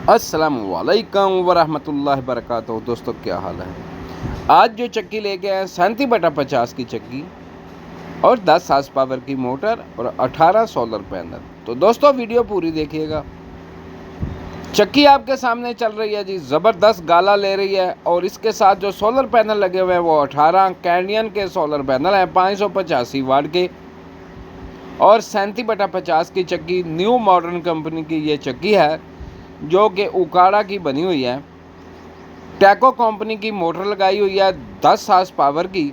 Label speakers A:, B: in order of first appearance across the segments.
A: अस्सलामुअलैकुम वरहमतुल्लाहि वबरकातुहू। दोस्तों क्या हाल है। आज जो चक्की लेके आए 37/50 की चक्की और 10 हार्स पावर की मोटर और 18 सोलर पैनल। तो दोस्तों वीडियो पूरी देखिएगा। चक्की आपके सामने चल रही है जी, ज़बरदस्त गाला ले रही है। और इसके साथ जो सोलर पैनल लगे हुए हैं वो 18 कैंडियन के सोलर पैनल हैं 585 वाट के। और 37/50 की चक्की न्यू मॉडर्न कंपनी की ये चक्की है जो कि उकाड़ा की बनी हुई है। टैको कंपनी की मोटर लगाई हुई है 10 हार्स पावर की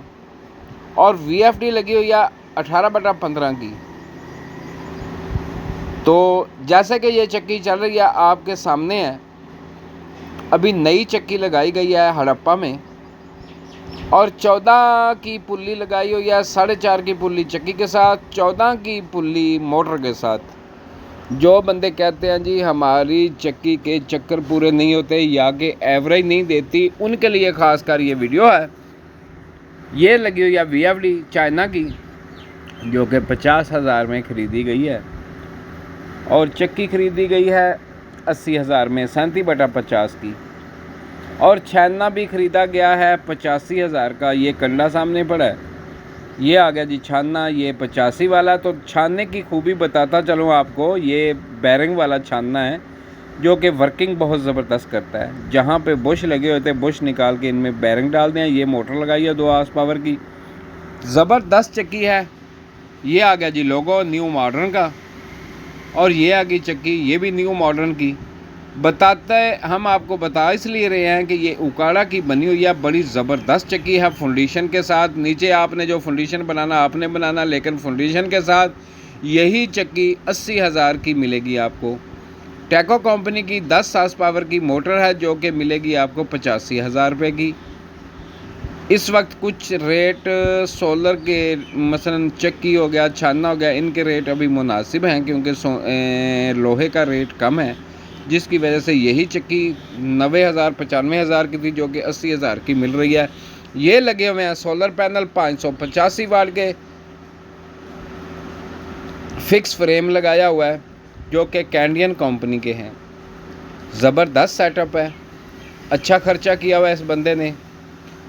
A: और VFD लगी हुई है 18/15 की। तो जैसे कि ये चक्की चल रही है आपके सामने है। अभी नई चक्की लगाई गई है हड़प्पा में और 14 की पुल्ली लगाई हुई है, 4.5 की पुल्ली चक्की के साथ, 14 की पुल्ली मोटर के साथ। जो बंदे कहते हैं जी हमारी चक्की के चक्कर पूरे नहीं होते या कि एवरेज नहीं देती, उनके लिए ख़ासकर ये वीडियो है। ये लगी हुई है VFD चाइना की जो कि 50,000 में ख़रीदी गई है और चक्की ख़रीदी गई है 80,000 में 37/50 की। और छानना भी ख़रीदा गया है 85,000 का। ये कंडा सामने पड़ा है, ये आ गया जी छानना, ये 85 वाला। तो छानने की खूबी बताता चलूँ आपको, ये बैरिंग वाला छानना है जो कि वर्किंग बहुत ज़बरदस्त करता है। जहाँ पे बुश लगे होते हैं बुश निकाल के इनमें बैरिंग डाल दें। ये मोटर लगाई है 2 हार्स पावर की, ज़बरदस्त चक्की है। ये आ गया जी लोगो न्यू मॉडर्न का और ये आ गई चक्की, ये भी न्यू मॉडर्न की। बताते हम आपको बता इसलिए रहे हैं कि ये उकाड़ा की बनी हुई है, बड़ी ज़बरदस्त चक्की है फाउंडेशन के साथ। नीचे आपने जो फाउंडेशन बनाना आपने बनाना, लेकिन फाउंडेशन के साथ यही चक्की 80,000 की मिलेगी आपको। टैको कंपनी की 10 हार्स पावर की मोटर है जो कि मिलेगी आपको 85,000 रुपये की। इस वक्त कुछ रेट सोलर के मसलन चक्की हो गया, छानना हो गया, इनके रेट अभी मुनासिब हैं क्योंकि लोहे का रेट कम है, जिसकी वजह से यही चक्की 90,000 95,000 की थी जो कि 80,000 की मिल रही है। ये लगे हुए हैं सोलर पैनल 585 वाट के, फिक्स फ्रेम लगाया हुआ है जो कि कैंडियन कंपनी के हैं। ज़बरदस्त सेटअप है, अच्छा खर्चा किया हुआ है इस बंदे ने।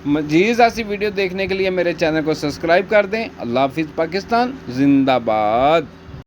A: मज़ीद ऐसी वीडियो देखने के लिए मेरे चैनल को सब्सक्राइब कर दें। अल्लाह हाफिज़, पाकिस्तान जिंदाबाद।